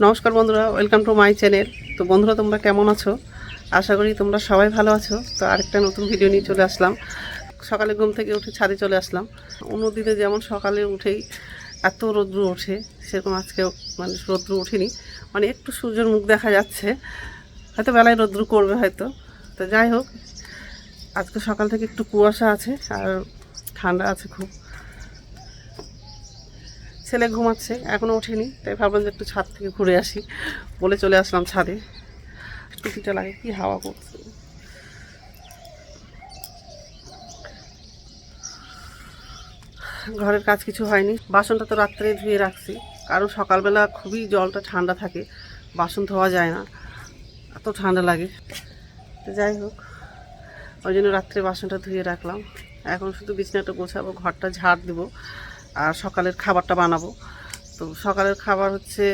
নমস্কার বন্ধুরা, welcome to my channel. তো বন্ধুরা, তোমরা কেমন আছো? আশা করি তোমরা সবাই ভালো আছো। তো আরেকটা নতুন ভিডিও নিয়ে চলে আসলাম। সকালে ঘুম থেকে উঠে ছাদে চলে আসলাম। অন্যদিনে যেমন সকালে উঠেই এত রৌদ্র ওঠে, সেরকম আজকে মানে রৌদ্র ওঠেনি, মানে একটু সূর্যের মুখ দেখা যাচ্ছে, হয়তো বেলায় রৌদ্র করবে হয়তো। তো যাই হোক, আজকে সকাল থেকে একটু কুয়াশা আছে আর ঠান্ডা আছে খুব। ছেলে ঘুমাচ্ছে, এখনও ওঠেনি, তাই ভাবলাম যে একটু ছাদ থেকে ঘুরে আসি বলে চলে আসলাম ছাদে। টুপিটা লাগে, কি হাওয়া করছে। ঘরের কাজ কিছু হয়নি, বাসনটা তো রাত্রে ধুয়ে রাখছি, কারণ সকালবেলা খুবই জলটা ঠান্ডা থাকে, বাসন ধোয়া যায় না, এত ঠান্ডা লাগে। তো যাই হোক, ওই জন্য রাত্রে বাসনটা ধুয়ে রাখলাম। এখন শুধু বিছানাটা গোছাবো, ঘরটা ঝাড় দেবো, আর সকালের খাবারটা বানাবো। তো সকালের খাবার হচ্ছে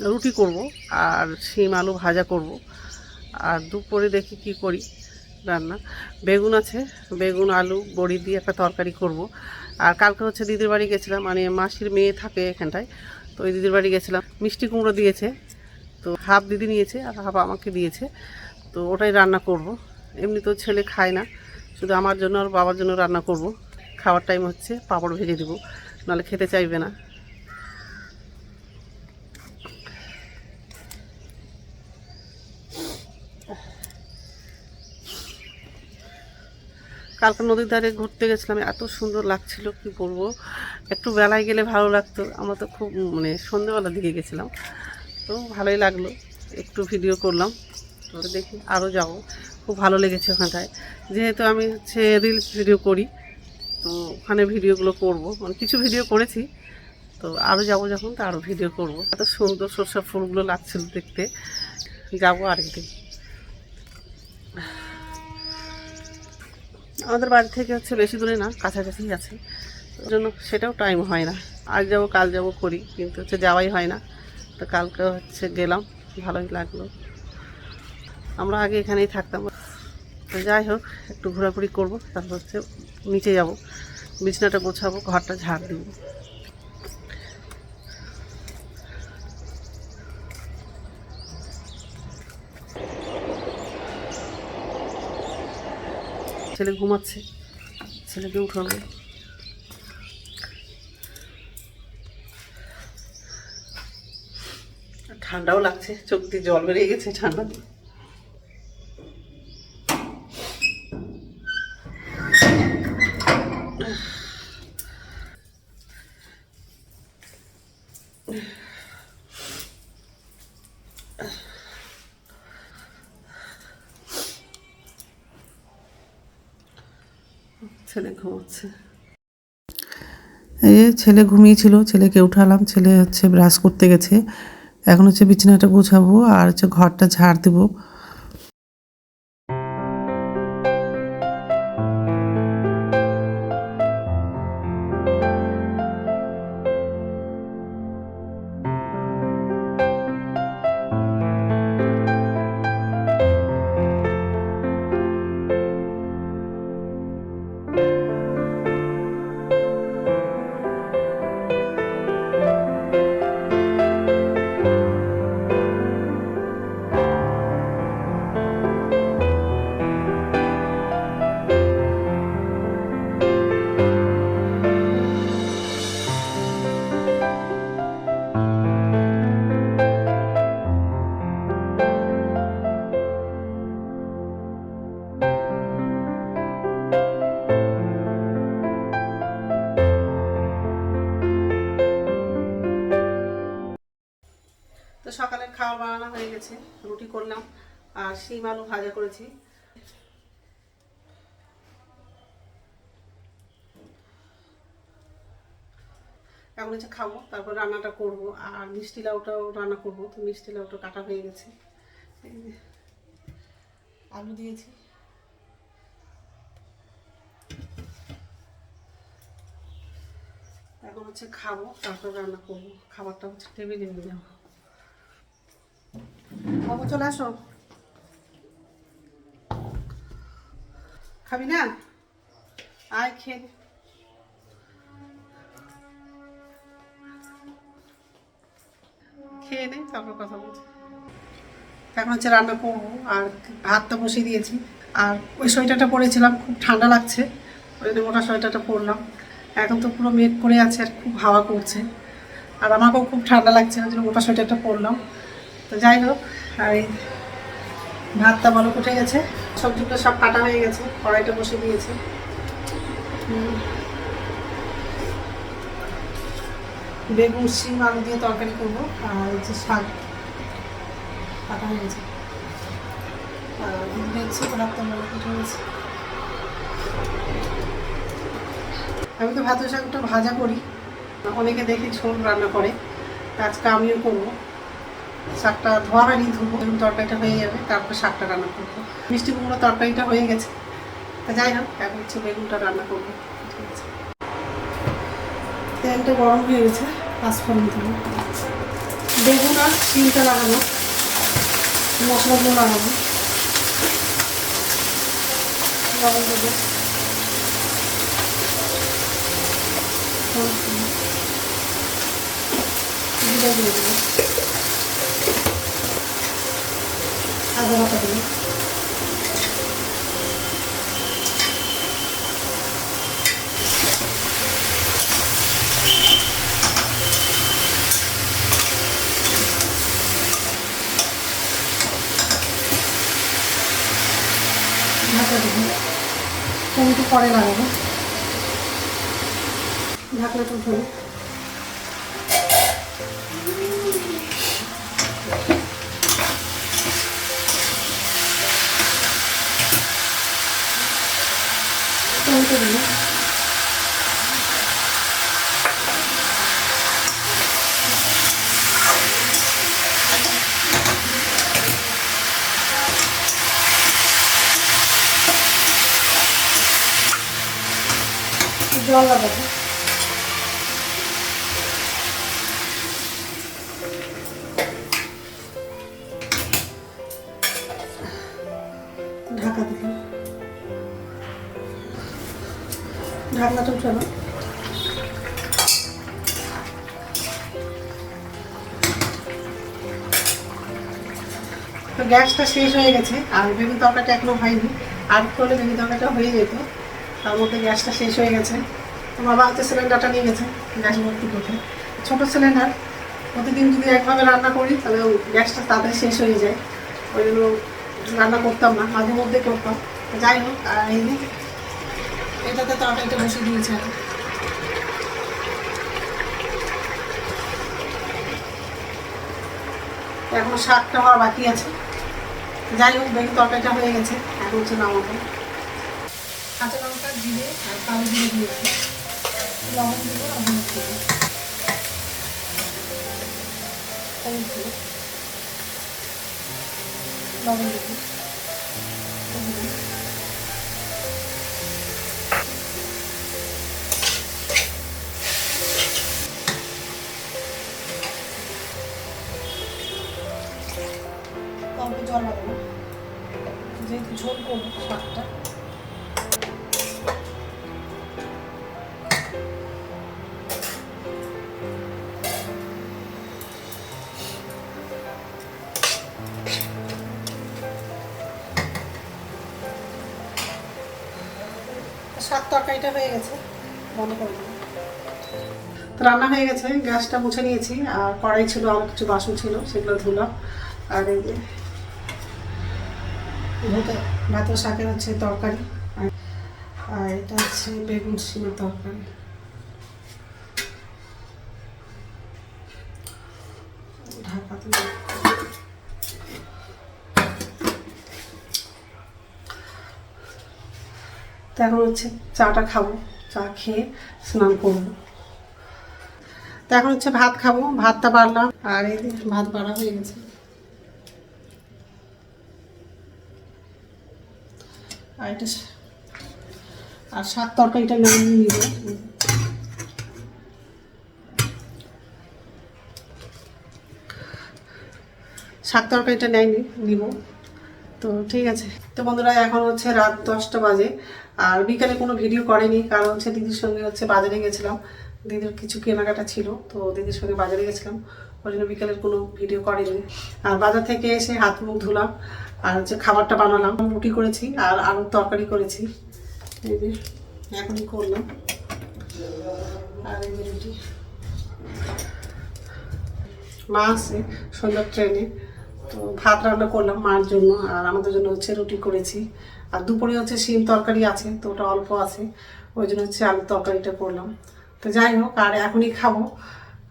রুটি করব আর শিম আলু ভাজা করব। আর দুপুরে দেখি কি করি রান্না। বেগুন আছে, বেগুন আলু বড়ি দিয়ে একটা তরকারি করব। আর কালকে হচ্ছে দিদির বাড়ি গেছিলাম, মানে মাসির মেয়ে থাকে এখানটায়, তো ওই দিদির বাড়ি গেছিলাম। মিষ্টি কুমড়ো দিয়েছে, তো হাফ দিদি নিয়েছে আর হাফ আমাকে দিয়েছে, তো ওটাই রান্না করব। এমনি তো ছেলে খায় না, শুধু আমার জন্য আর বাবার জন্য রান্না করব। খাওয়ার টাইম হচ্ছে, পাঁপড় ভেজে দেবো, নাহলে খেতে চাইবে না। কালকে নদীর ধারে ঘুরতে গেছিলাম, এত সুন্দর লাগছিল কি বলবো। একটু বেলায় গেলে ভালো লাগতো, আমরা তো খুব মানে সন্ধ্যেবেলার দিকে গেছিলাম, তো ভালোই লাগলো, একটু ভিডিও করলাম। তো দেখি আরও যাব, খুব ভালো লেগেছে ওখানটায়। যেহেতু আমি হচ্ছে রিলস ভিডিও করি, তো ওখানে ভিডিওগুলো করব, মানে কিছু ভিডিও করেছি, তো আরও যাবো যখন, তো আরও ভিডিও করব। এত সুন্দর সরষে ফুলগুলো লাগছিল দেখতে, যাবো আরেকদিন। আমাদের বাড়ি থেকে হচ্ছে বেশি দূরে না, কাছাকাছিই আছে, ওই জন্য সেটাও টাইম হয় না। আজ যাবো কাল যাবো করি, কিন্তু হচ্ছে যাওয়াই হয় না। তো কালকে হচ্ছে গেলাম, ভালোই লাগলো। আমরা আগে এখানেই থাকতাম। তো যাই হোক, একটু ঘোরাঘুরি করবো, তারপর হচ্ছে নিচে যাব, বিছানাটা গোছাবো, ঘরটা ঝাড় দিব। ছেলে ঘুমাচ্ছে, ছেলেকে উঠাবো। ঠান্ডাও লাগছে, চোখ দিয়ে জল বেরিয়ে গেছে ঠান্ডা। ছেলে ঘুমাচ্ছে। এই ছেলে ঘুমিয়েছিল, ছেলেকে উঠালাম, ছেলে হচ্ছে ব্রাশ করতে গেছে। এখন হচ্ছে বিছানাটা গোছাবো আর হচ্ছে ঘরটা ঝাড় দেবো। তো সকালের খাবার বানানো হয়ে গেছে, রুটি করলাম আর শিম আলু ভাজা করেছি। এখন হচ্ছে খাবো, তারপর রান্নাটা করব। আর মিষ্টি লাউটাও রান্না করব, তো মিষ্টি লাউটা কাটা হয়ে গেছে, আলু দিয়েছি। এখন হচ্ছে খাবো, তারপর রান্না করবো, খাবারটা হচ্ছে টেবিলে নিয়ে যাবো। বাবু চলে আসো, খাবি না? আয় খেয়ে। খেয়ে নেই তারপর কথা বলছি। এখন হচ্ছে রান্না করবো, আর ভাতটা বসিয়ে দিয়েছি। আর ওই সোয়েটারটা পরেছিলাম, খুব ঠান্ডা লাগছে, ওই জন্য মোটা সোয়েটারটা পরলাম। এখন তো পুরো মেঘ করে আছে আর খুব হাওয়া করছে, আর আমাকেও খুব ঠান্ডা লাগছে, ওই জন্য মোটা সোয়েটারটা পরলাম। তো যাই হোক, আর এই ভাতটা বলক উঠে গেছে, সবজিগুলো সব কাটা হয়ে গেছে, কড়াইটা বসে দিয়েছে। বেগুন শিম আলু দিয়ে তরকারি করবো, আর হচ্ছে শাক কাটা হয়ে গেছে, আর দেখছি ভাতটা বলক উঠে গেছে। আমি তো ভাতের শাকটা ভাজা করি, অনেকে দেখি ঝোল রান্না করে, আজকে আমিও করবো। শাকটা ধোয়া হয়নি, ধুবো, এবং তরকারিটা হয়ে যাবে, তারপর শাকটা রান্না করবো। মিষ্টি কুমড়ো তরকারিটা হয়ে গেছে। তা যাই হোক, এখন হচ্ছে বেগুনটা রান্না করবো। ঠিক আছে, তেলটা গরম হয়ে গেছে, পাঁচফোড়ন দেবো, বেগুন আর শিমটা লাগানো, মশলাগুলো লাগাবো, লবণ দেবো, জিরা দিয়ে দেবো, আদা বাটা দেবো, ঢাকা দেবো, টমেটো পরে লাগাবো, ঢাকনাটা ধরে টমেটো দেবো, জল লাগাবো, ঢাকা দেবো, ঢাকনাটা উঠানো, তো গ্যাসটা শেষ হয়ে গেছে, আর বেগুন তরকারিটা এখনো হয়নি, আর করলে বেগুন তরকারিটা হয়ে যেত, তার মধ্যে গ্যাসটা শেষ হয়ে গেছে। তো বাবা হচ্ছে সিলিন্ডারটা নিয়ে গেছে গ্যাস ভর্তি করতে, ছোটো সিলিন্ডার, প্রতিদিন যদি একভাবে রান্না করি তাহলে গ্যাসটা তাড়াতাড়ি শেষ হয়ে যায়, ওই জন্য রান্না করতাম না, মাঝে মধ্যে করতাম। যাই হোক, আর এই যে এটাতে তরকারিটা বসে দিয়েছে, এখন শাকটা হওয়ার বাকি আছে। যাই হোক, বেগুন তরকারিটা হয়ে গেছে, এখন হচ্ছে নামাবো। কাঁচা লঙ্কা, জিরে আর কালো জিরে দিয়েছি, লবণ দেবো, লবণ দেবো, লবণ দেবো, অল্প জল লাগাবো, যেহেতু ঝোল করবো শাকটা। শাক তরকারিটা হয়ে গেছে, বন্ধ করে দেবো। তো রান্না হয়ে গেছে, গ্যাসটা মুছে নিয়েছি, আর কড়াই ছিল, আরও কিছু বাসন ছিল, সেগুলো ধুলাম। আর এই যে ভাতের শাকের হচ্ছে তরকারি, আর এটা হচ্ছে বেগুন শিমের তরকারি। ঢাকা দিয়ে তো এখন হচ্ছে চাটা খাবো, চা খেয়ে স্নান করবো। তো এখন হচ্ছে ভাত খাবো, ভাতটা বাড়লাম, আর এই ভাত বাড়া হয়ে গেছে। আর এটা আর শাক তরকারিটা নামিয়ে নিব, শাক তরকারিটা নিব। তো ঠিক আছে, তো বন্ধুরা এখন হচ্ছে রাত 10টা বাজে, আর বিকালে কোনো ভিডিও করেনি, কারণ হচ্ছে দিদির সঙ্গে হচ্ছে বাজারে গেছিলাম, দিদির কিছু কেনাকাটা ছিল, তো দিদির সঙ্গে বাজারে গেছিলাম, ওই জন্য বিকেলের কোনো ভিডিও করেনি। আর বাজার থেকে এসে হাত মুখ ধুলাম আর হচ্ছে খাবারটা বানালাম, রুটি করেছি আর আলুর তরকারি করেছি, এই যে এখনই করলাম। আর এই যে রুটি, মা আছে সন্ধ্যার ট্রেনে, তো ভাত রান্না করলাম মার জন্য, আর আমাদের জন্য হচ্ছে রুটি করেছি। আর দুপুরে হচ্ছে শিম তরকারি আছে, তো ওটা অল্প আছে, ওই জন্য হচ্ছে আলুর তরকারিটা করলাম। তো যাই হোক, আর এখনই খাবো,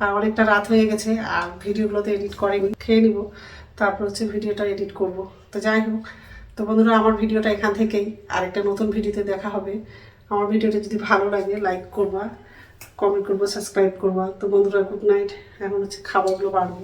আর অনেকটা রাত হয়ে গেছে, আর ভিডিওগুলোতে এডিট করেনি, খেয়ে নিব, তারপর হচ্ছে ভিডিওটা এডিট করব। তো যাই হোক, তো বন্ধুরা আমার ভিডিওটা এখান থেকেই, আরেকটা নতুন ভিডিওতে দেখা হবে। আমার ভিডিওটা যদি ভালো লাগে লাইক করবা, কমেন্ট করবো, সাবস্ক্রাইব করবা। তো বন্ধুরা গুড নাইট, এখন হচ্ছে খাবারগুলো বাড়বো।